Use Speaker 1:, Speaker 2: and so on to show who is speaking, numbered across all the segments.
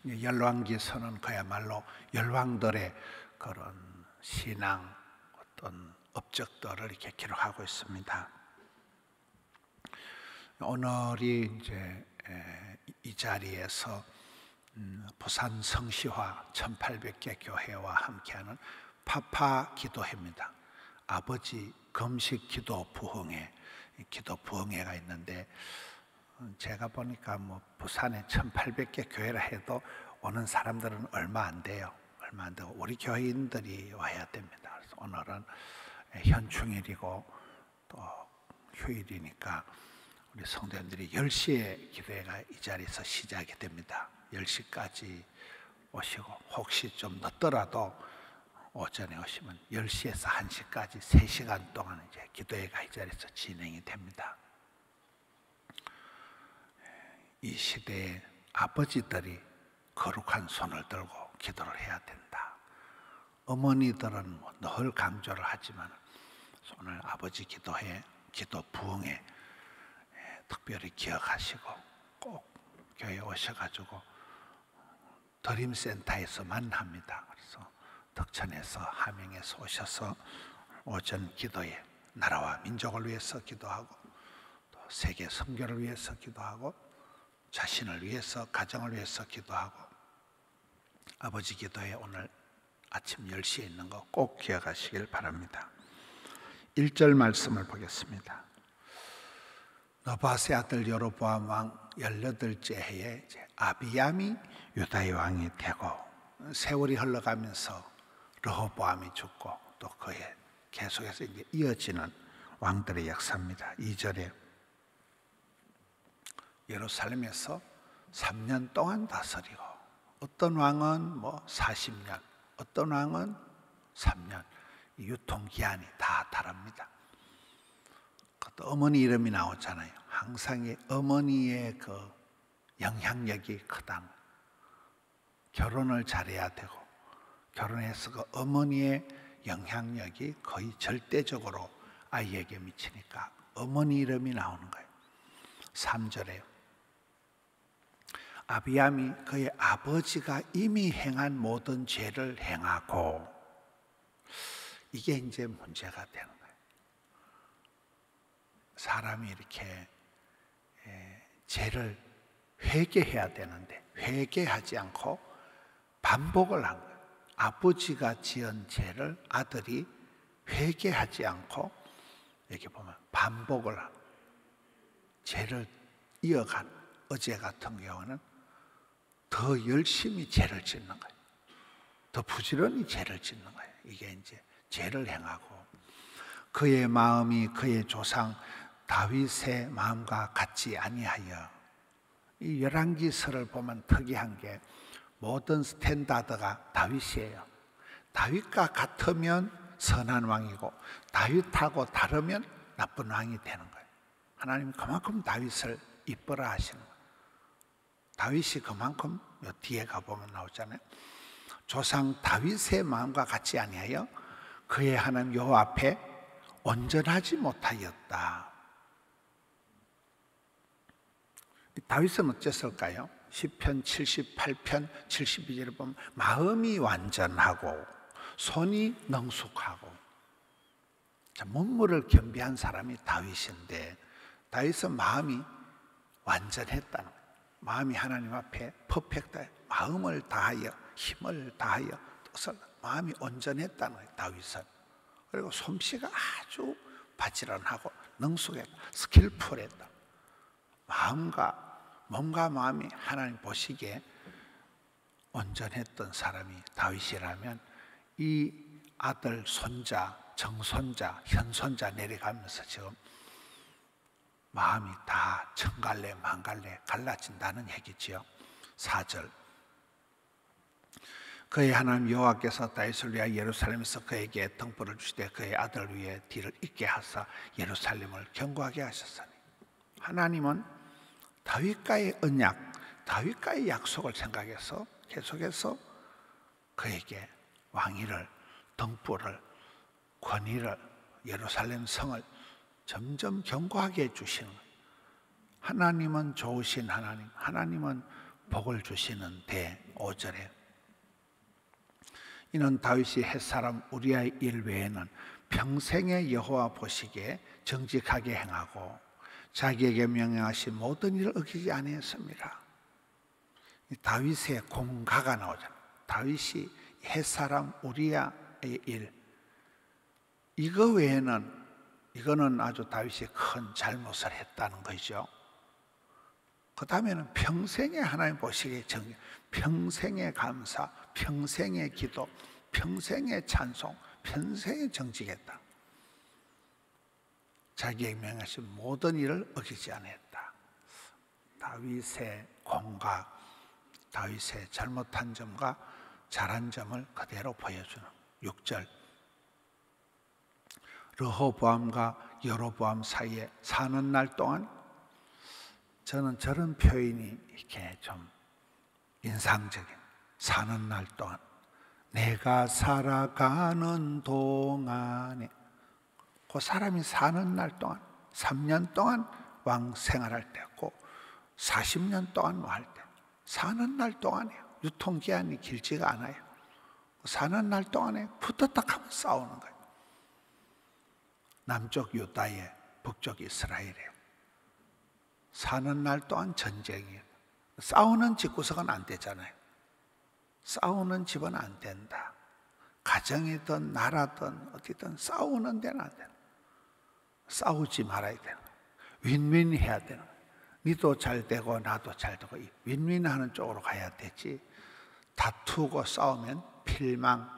Speaker 1: 열왕기서는 그야말로 열왕들의 그런 신앙 어떤 업적들을 이렇게 기록하고 있습니다. 오늘이 이제 이 자리에서 부산 성시화 1800개 교회와 함께하는 파파 기도회입니다. 아버지 금식 기도 부흥회, 기도 부흥회가 있는데, 제가 보니까 뭐 부산에 1800개 교회라 해도 오는 사람들은 얼마 안 돼요. 얼마 안 되고 우리 교회인들이 와야 됩니다. 그래서 오늘은 현충일이고 또 휴일이니까 우리 성도님들이 10시에 기도회가 이 자리에서 시작이 됩니다. 10시까지 오시고, 혹시 좀 늦더라도 오전에 오시면 10시에서 1시까지 3시간 동안 이제 기도회가 이 자리에서 진행이 됩니다. 이 시대에 아버지들이 거룩한 손을 들고 기도를 해야 된다. 어머니들은 늘 강조를 하지만 오늘 아버지 기도회, 기도 부흥회 특별히 기억하시고 꼭 교회에 오셔가지고 드림센터에서만 합니다. 그래서 덕천에서 함양에서 오셔서 오전 기도에 나라와 민족을 위해서 기도하고 또 세계 선교를 위해서 기도하고 자신을 위해서, 가정을 위해서 기도하고 아버지 기도회 오늘 아침 10시에 있는 거 꼭 기억하시길 바랍니다. 1절 말씀을 보겠습니다. 느바세 아들 여로보암 왕 18째 해에 이제 아비암이 유다의 왕이 되고, 세월이 흘러가면서 르호보암이 죽고 또 그에 계속해서 이제 이어지는 왕들의 역사입니다. 2절에 예루살렘에서 3년 동안 다스리고, 어떤 왕은 뭐 40년, 어떤 왕은 3년, 유통기한이 다 다릅니다. 또 어머니 이름이 나오잖아요. 항상 이 어머니의 그 영향력이 크다. 결혼을 잘해야 되고, 결혼해서 그 어머니의 영향력이 거의 절대적으로 아이에게 미치니까 어머니 이름이 나오는 거예요. 3절에 아비암이 그의 아버지가 이미 행한 모든 죄를 행하고, 이게 이제 문제가 되는 거예요. 사람이 이렇게 죄를 회개해야 되는데 회개하지 않고 반복을 한 거예요. 아버지가 지은 죄를 아들이 회개하지 않고, 여기 보면 반복을 한 죄를 이어간, 어제 같은 경우는 더 열심히 죄를 짓는 거예요. 더 부지런히 죄를 짓는 거예요. 이게 이제 죄를 행하고, 그의 마음이 그의 조상 다윗의 마음과 같지 아니하여. 이 열왕기서를 보면 특이한 게 모든 스탠다드가 다윗이에요. 다윗과 같으면 선한 왕이고 다윗하고 다르면 나쁜 왕이 되는 거예요. 하나님이 그만큼 다윗을 이뻐라 하시는 거예요. 다윗이 그만큼 뒤에 가보면 나오잖아요. 조상 다윗의 마음과 같지 아니하여 그의 하나님 여호와 앞에 온전하지 못하였다. 다윗은 어땠을까요? 시편 78편 72절을 보면 마음이 완전하고 손이 능숙하고, 문무를 겸비한 사람이 다윗인데, 다윗은 마음이 완전했다는 거예요. 마음이 하나님 앞에 퍼펙트, 마음을 다하여 힘을 다하여 뜻을, 마음이 온전했다는 거예요. 다윗은. 그리고 솜씨가 아주 바지런하고 능숙했다, 스킬풀했다. 몸과 마음이 하나님 보시기에 온전했던 사람이 다윗이라면, 이 아들, 손자, 정손자, 현손자 내려가면서 지금 마음이 다 천갈래 만갈래 갈라진다는 얘기지요. 4절 그의 하나님 여호와께서 다윗을 위하여 예루살렘에서 그에게 등불을 주시되 그의 아들을 위해 뒤를 잇게 하사 예루살렘을 견고하게 하셨으니, 하나님은 다윗과의 언약, 다윗과의 약속을 생각해서 계속해서 그에게 왕위를, 등불을, 권위를, 예루살렘 성을 점점 견고하게 해주시는 거예요. 하나님은 좋으신 하나님, 하나님은 복을 주시는데 5절에 이는 다윗이 햇사람 우리아의 일 외에는 평생에 여호와 보시기에 정직하게 행하고 자기에게 명령하신 모든 일을 어기지 아니했습니다. 다윗의 공가가 나오잖아요. 다윗이 햇사람 우리아의 일, 이거 외에는, 이거는 아주 다윗이 큰 잘못을 했다는 거죠. 그 다음에는 평생에 하나님 보시기에 정직, 평생의 감사, 평생의 기도, 평생의 찬송, 평생에 정직했다. 자기에게 명하신 모든 일을 어기지 않았다. 다윗의 공과 다윗의 잘못한 점과 잘한 점을 그대로 보여주는 6절. 르호보암과 여로보암 사이에 사는 날 동안, 저는 저런 표현이 이렇게 좀 인상적인, 사는 날 동안, 내가 살아가는 동안에, 그 사람이 사는 날 동안 3년 동안 왕 생활할 때고 40년 동안 뭐 할 때, 사는 날 동안이에요. 유통기한이 길지가 않아요. 사는 날 동안에 붙었다 하면 싸우는 거예요. 남쪽 유다에 북쪽 이스라엘에 사는 날 동안 전쟁이에요. 싸우는 집구석은 안 되잖아요. 싸우는 집은 안 된다. 가정이든 나라든 어디든 싸우는 데는 안 된다. 싸우지 말아야 되는 거예요. 윈윈 해야 되는 거예요. 니도 잘 되고 나도 잘 되고 윈윈하는 쪽으로 가야 되지. 다투고 싸우면 필망,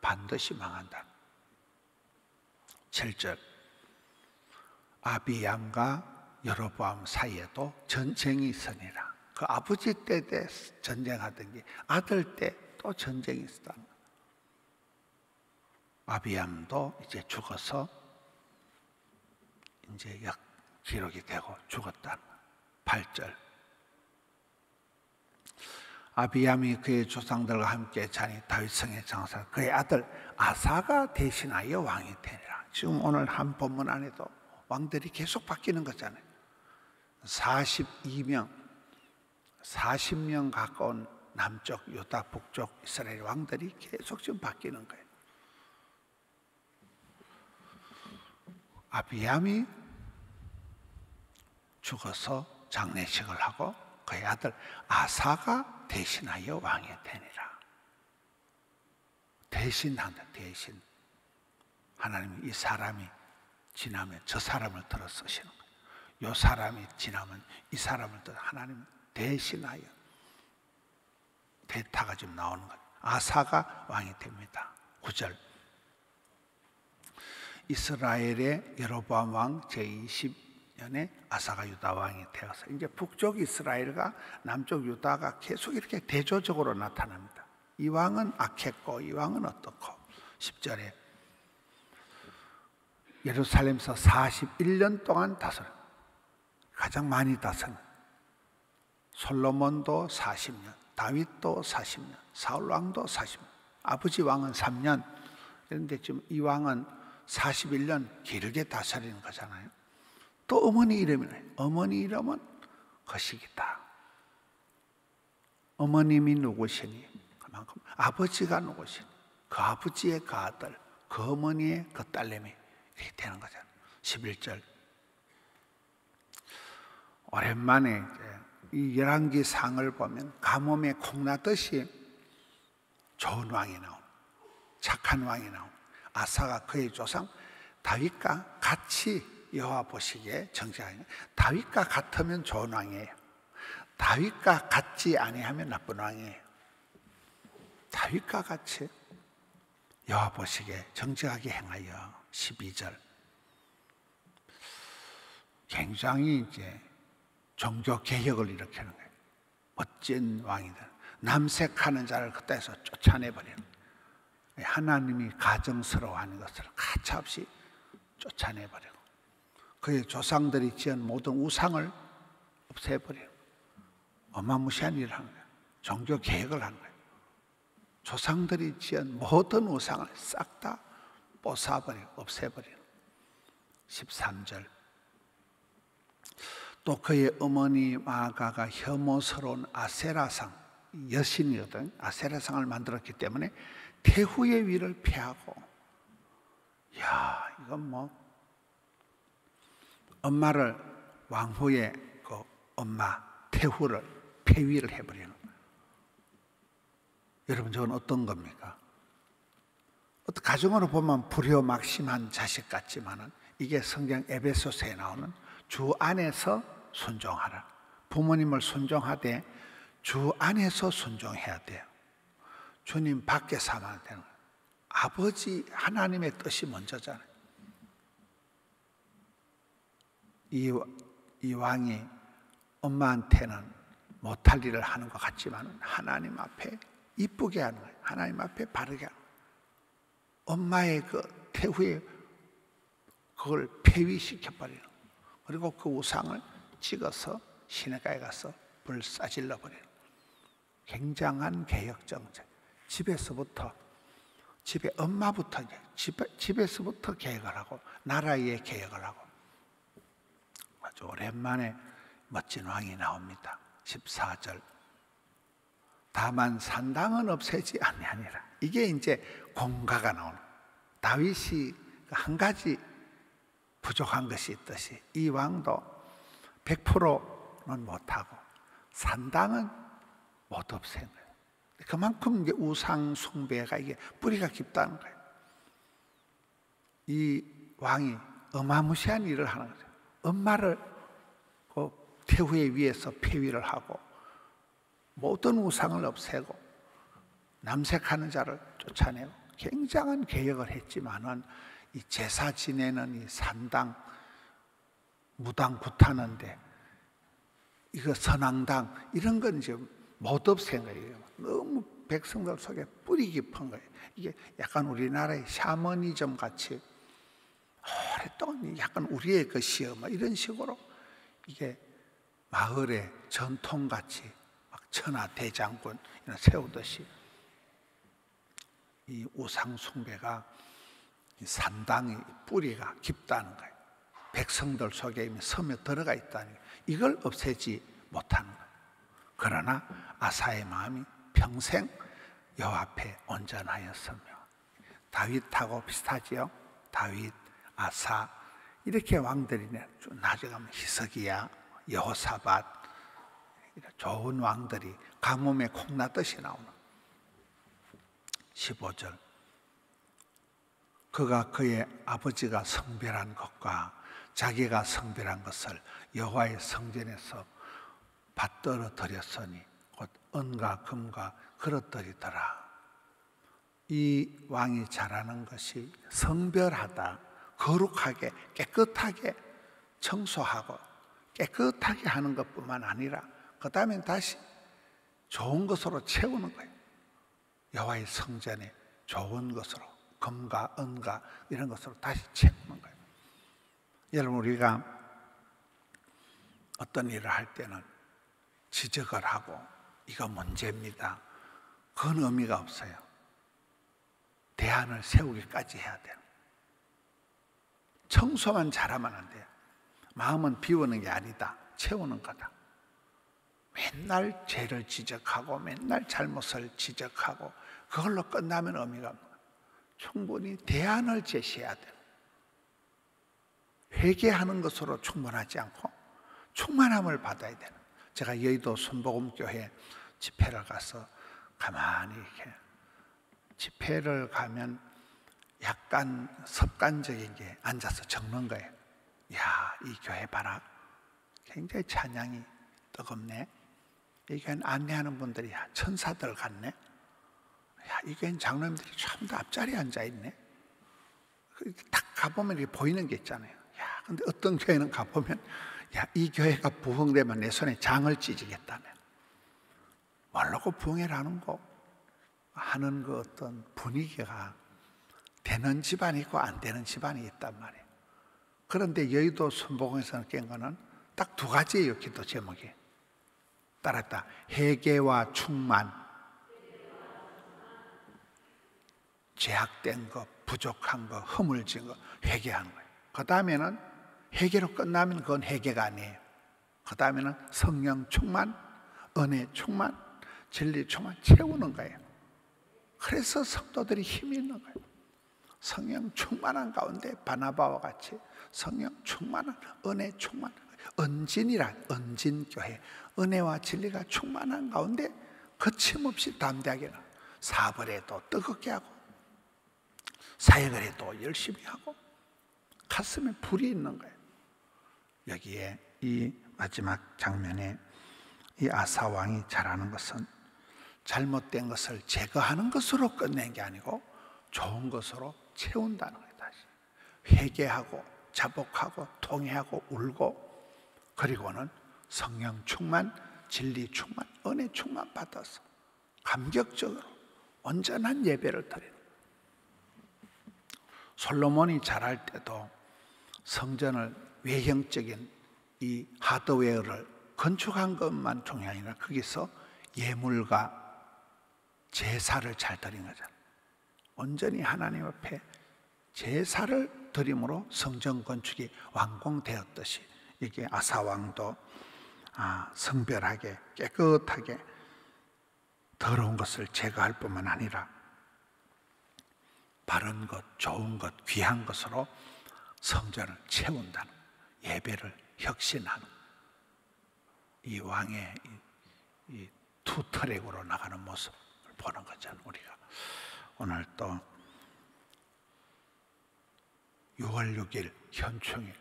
Speaker 1: 반드시 망한다. 7절. 아비암과 여로보암 사이에도 전쟁이 있으니라. 그 아버지 때 전쟁하던 게 아들 때 또 전쟁이 있었다. 아비암도 이제 죽어서 이제 기록이 되고 죽었다. 8절. 아비암이 그의 조상들과 함께 자니 다윗성에 장사, 그의 아들 아사가 대신하여 왕이 되니라. 지금 오늘 한 본문 안에도 왕들이 계속 바뀌는 거잖아요. 42명, 40명 가까운 남쪽 유다, 북쪽 이스라엘 왕들이 계속 지금 바뀌는 거예요. 아비암이 죽어서 장례식을 하고 그의 아들 아사가 대신하여 왕이 되니라. 대신한다. 대신. 하나님이 이 사람이 지나면 저 사람을 들어 쓰시는 거예요. 이 사람이 지나면 이 사람을 들어, 하나님은 대신하여, 대타가 지금 나오는 거예요. 아사가 왕이 됩니다. 9절. 이스라엘의 여로보암 왕 제20년에 아사가 유다 왕이 되어서 이제 북쪽 이스라엘과 남쪽 유다가 계속 이렇게 대조적으로 나타납니다. 이 왕은 악했고 이 왕은 어떻고. 10절에 예루살렘에서 41년 동안 다스려, 가장 많이 다스려. 솔로몬도 40년, 다윗도 40년, 사울 왕도 40년, 아버지 왕은 3년. 그런데 지금 이 왕은 41년 길게 다스리는 거잖아요. 또 어머니 이름이네. 어머니 이름은 거시기다. 어머님이 누구시니? 그만큼 아버지가 누구시니? 그 아버지의 그 아들, 그 어머니의 그 딸내미, 이렇게 되는 거잖아요. 11절. 오랜만에 이 열왕기 상을 보면 가뭄에 콩나듯이 좋은 왕이 나오는, 착한 왕이 나오는, 아사가 그의 조상 다윗과 같이 여호와 보시기에 정직하니, 다윗과 같으면 좋은 왕이에요. 다윗과 같지 아니하면 나쁜 왕이에요. 다윗과 같이 여호와 보시기에 정직하게 행하여. 12절. 굉장히 이제 종교 개혁을 일으키는 거예요. 멋진 왕이다. 남색하는 자를 그때서 쫓아내버리는 거예요. 하나님이 가정스러워하는 것을 가차없이 쫓아내버리고 그의 조상들이 지은 모든 우상을 없애버리고 어마무시한 일을 하는 거예요. 종교 개혁을 하는 거예요. 조상들이 지은 모든 우상을 싹 다 뽀사버리고 없애버리고. 13절. 또 그의 어머니 마아가가 혐오스러운 아세라상, 여신이거든. 아세라상을 만들었기 때문에 태후의 위를 패하고, 야, 이건 뭐 엄마를, 왕후의 그 엄마 태후를 폐위를 해버리는 거예요. 여러분, 저건 어떤 겁니까? 어떤 가정으로 보면 불효막심한 자식 같지만은 이게 성경 에베소서에 나오는 주 안에서 순종하라. 부모님을 순종하되 주 안에서 순종해야 돼요. 주님 밖에서 하면 안 되는 거예요. 아버지 하나님의 뜻이 먼저잖아요. 이 왕이 엄마한테는 못할 일을 하는 것 같지만 하나님 앞에 이쁘게 하는 거예요. 하나님 앞에 바르게 하는 거예요. 엄마의 그 태후에 그걸 폐위시켜버리는 거예요. 그리고 그 우상을 찍어서 시내가에 가서 불 싸질러 버리는 거예요. 굉장한 개혁 정책. 집에서부터, 집에 엄마부터, 집에서부터 개혁을 하고 나라의 개혁을 하고. 아주 오랜만에 멋진 왕이 나옵니다. 14절. 다만 산당은 없애지 아니하니라. 이게 이제 공가가 나오는. 다윗이 한 가지 부족한 것이 있듯이 이 왕도 100%는 못하고 산당은 못 없앤 거예요. 그만큼 이게 우상 숭배가 이게 뿌리가 깊다는 거예요. 이 왕이 어마무시한 일을 하는 거죠. 엄마를 그 태후의 위에서 폐위를 하고 모든 우상을 없애고 남색하는 자를 쫓아내고 굉장한 개혁을 했지만은 이 제사 지내는 이 산당, 무당 굿하는데 이거 선앙당 이런 건 이제 못 없앤 거예요. 너무 백성들 속에 뿌리 깊은 거예요. 이게 약간 우리나라의 샤머니즘 같이 오랫동안 약간 우리의 것이요 뭐 이런 식으로 이게 마을의 전통같이 막 천하 대장군 세우듯이 이 우상 숭배가 이 산당의 뿌리가 깊다는 거예요. 백성들 속에 이미 스며 들어가 있다는 거예요. 이걸 없애지 못하는 거예요. 그러나 아사의 마음이 평생 여호와 앞에 온전하였으며, 다윗하고 비슷하지요. 다윗, 아사 이렇게 왕들이 나중에 가면 히스기야, 여호사밧 좋은 왕들이 가뭄에 콩나듯이 나오는. 15절. 그가 그의 아버지가 성별한 것과 자기가 성별한 것을 여호와의 성전에서 받들어 드렸으니 곧 은과 금과 그릇들이더라. 이 왕이 잘하는 것이 성별하다, 거룩하게 깨끗하게 청소하고 깨끗하게 하는 것뿐만 아니라 그 다음에 다시 좋은 것으로 채우는 거예요. 여호와의 성전에 좋은 것으로 금과 은과 이런 것으로 다시 채우는 거예요. 여러분, 우리가 어떤 일을 할 때는 지적을 하고 이거 문제입니다, 그건 의미가 없어요. 대안을 세우기까지 해야 돼요. 청소만 잘하면 안 돼요. 마음은 비우는 게 아니다, 채우는 거다. 맨날 죄를 지적하고 맨날 잘못을 지적하고 그걸로 끝나면 의미가 없는 거예요. 충분히 대안을 제시해야 돼요. 회개하는 것으로 충분하지 않고 충만함을 받아야 되는. 제가 여의도 순복음교회 집회를 가서 가만히 이렇게 집회를 가면 약간 습관적인 게 앉아서 적는 거예요. 야, 이 교회 봐라, 굉장히 찬양이 뜨겁네. 이 교회는 안내하는 분들이 천사들 같네. 야, 이 교회는 장로님들이 전부 다 앞자리에 앉아있네. 딱 가보면 이렇게 보이는 게 있잖아요. 야, 근데 어떤 교회는 가보면 야, 이 교회가 부흥되면 내 손에 장을 찢으겠다며. 모르고 부흥회를 하는 거 하는 그 어떤 분위기가 되는 집안이 있고 안 되는 집안이 있단 말이에요. 그런데 여의도 순복음에서는 깬 거는 딱 두 가지예요. 기도 제목이 따랐다. 회개와 충만. 제약된 거, 부족한 거, 허물진 거 회개하는 거예요. 그 다음에는 회개로 끝나면 그건 회개가 아니에요. 그 다음에는 성령 충만, 은혜 충만, 진리 충만 채우는 거예요. 그래서 성도들이 힘이 있는 거예요. 성령 충만한 가운데 바나바와 같이 성령 충만한, 은혜 충만, 은진이란 은진교회, 은혜와 진리가 충만한 가운데 거침없이 담대하게 사업을 해도 뜨겁게 하고 사역을 해도 열심히 하고 가슴에 불이 있는 거예요. 여기에 이 마지막 장면에 이 아사 왕이 잘하는 것은 잘못된 것을 제거하는 것으로 끝낸 게 아니고 좋은 것으로 채운다는 거예요. 다시 회개하고 자복하고 통회하고 울고, 그리고는 성령 충만, 진리 충만, 은혜 충만 받아서 감격적으로 온전한 예배를 드리는 거예요. 솔로몬이 잘할 때도 성전을 외형적인 이 하드웨어를 건축한 것만 중요한 게 아니라 거기서 예물과 제사를 잘 드린 거잖아요. 온전히 하나님 앞에 제사를 드림으로 성전 건축이 완공되었듯이 이게 아사 왕도 성별하게 깨끗하게 더러운 것을 제거할 뿐만 아니라 바른 것, 좋은 것, 귀한 것으로 성전을 채운다는, 예배를 혁신하는 이 왕의 이 투트랙으로 나가는 모습을 보는 거잖아요. 우리가 오늘 또 6월 6일 현충일,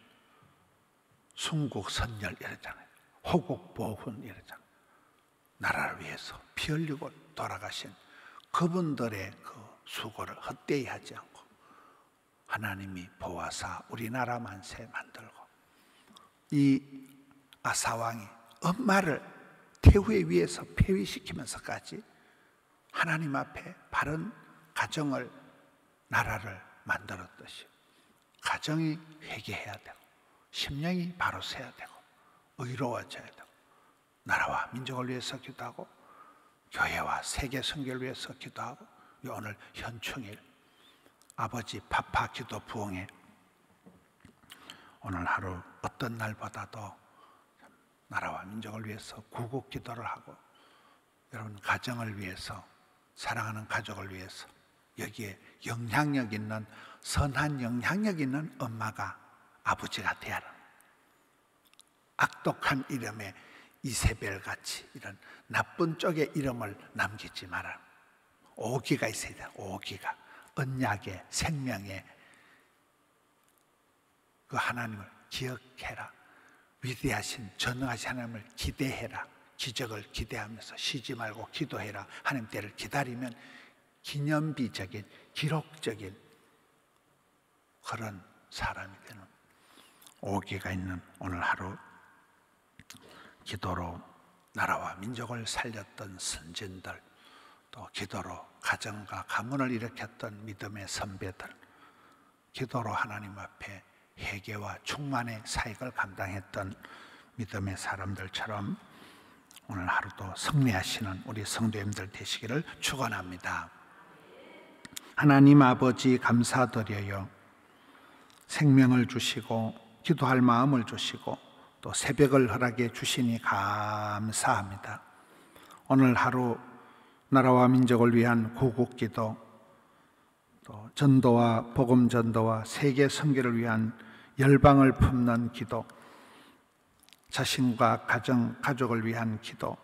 Speaker 1: 순국선열 이러잖아요. 호국보훈 이러잖아요. 나라를 위해서 피 흘리고 돌아가신 그분들의 그 수고를 헛되이 하지 않고 하나님이 보아사 우리나라 만세 만들고, 이 아사왕이 엄마를 태후에 위해서 폐위시키면서까지 하나님 앞에 바른 가정을, 나라를 만들었듯이 가정이 회개해야 되고 심령이 바로 서야 되고 의로워져야 되고 나라와 민족을 위해서 기도하고 교회와 세계 선교를 위해서 기도하고, 오늘 현충일 아버지 파파 기도 부흥회, 오늘 하루 어떤 날보다도 나라와 민족을 위해서 구국 기도를 하고 여러분 가정을 위해서, 사랑하는 가족을 위해서 여기에 영향력 있는, 선한 영향력 있는 엄마가 아버지가 되어라. 악독한 이름의 이세벨같이 이런 나쁜 쪽의 이름을 남기지 마라. 오기가 있어야 돼. 오기가 언약의 생명의 그 하나님을 기억해라. 위대하신 전능하신 하나님을 기대해라. 기적을 기대하면서 쉬지 말고 기도해라. 하나님 때를 기다리면 기념비적인, 기록적인 그런 사람이 되는 오기가 있는 오늘 하루, 기도로 나라와 민족을 살렸던 선진들, 또 기도로 가정과 가문을 일으켰던 믿음의 선배들, 기도로 하나님 앞에 회개와 충만의 사역을 감당했던 믿음의 사람들처럼 오늘 하루도 승리하시는 우리 성도님들 되시기를 축원합니다. 하나님 아버지 감사드려요. 생명을 주시고 기도할 마음을 주시고 또 새벽을 허락해 주시니 감사합니다. 오늘 하루 나라와 민족을 위한 구국기도, 또 전도와 복음 전도와 세계 선교를 위한 열방을 품는 기도, 자신과 가정, 가족을 위한 기도,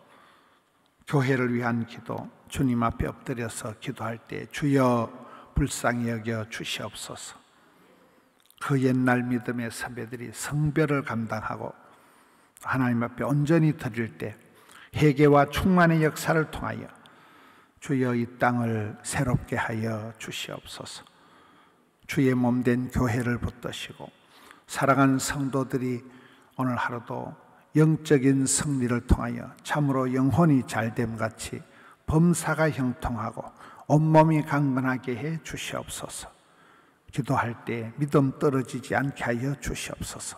Speaker 1: 교회를 위한 기도, 주님 앞에 엎드려서 기도할 때 주여 불쌍히 여겨 주시옵소서. 그 옛날 믿음의 선배들이 성별을 감당하고 하나님 앞에 온전히 드릴 때 회개와 충만의 역사를 통하여 주여 이 땅을 새롭게 하여 주시옵소서. 주의 몸된 교회를 붙드시고 사랑하는 성도들이 오늘 하루도 영적인 승리를 통하여 참으로 영혼이 잘됨같이 범사가 형통하고 온몸이 강건하게 해 주시옵소서. 기도할 때 믿음 떨어지지 않게 하여 주시옵소서.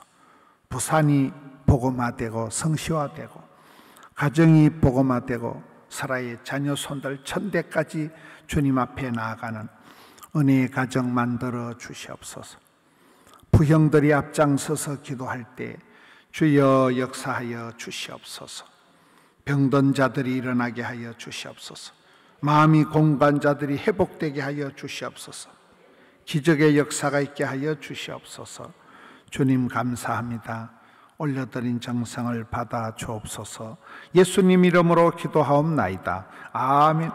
Speaker 1: 부산이 복음화되고 성시화되고 가정이 복음화되고 사라의 자녀 손들 천대까지 주님 앞에 나아가는 은혜의 가정 만들어 주시옵소서. 부형들이 앞장서서 기도할 때 주여 역사하여 주시옵소서. 병든 자들이 일어나게 하여 주시옵소서. 마음이 공고한 자들이 회복되게 하여 주시옵소서. 기적의 역사가 있게 하여 주시옵소서. 주님 감사합니다. 올려드린 정성을 받아 주옵소서. 예수님 이름으로 기도하옵나이다. 아멘.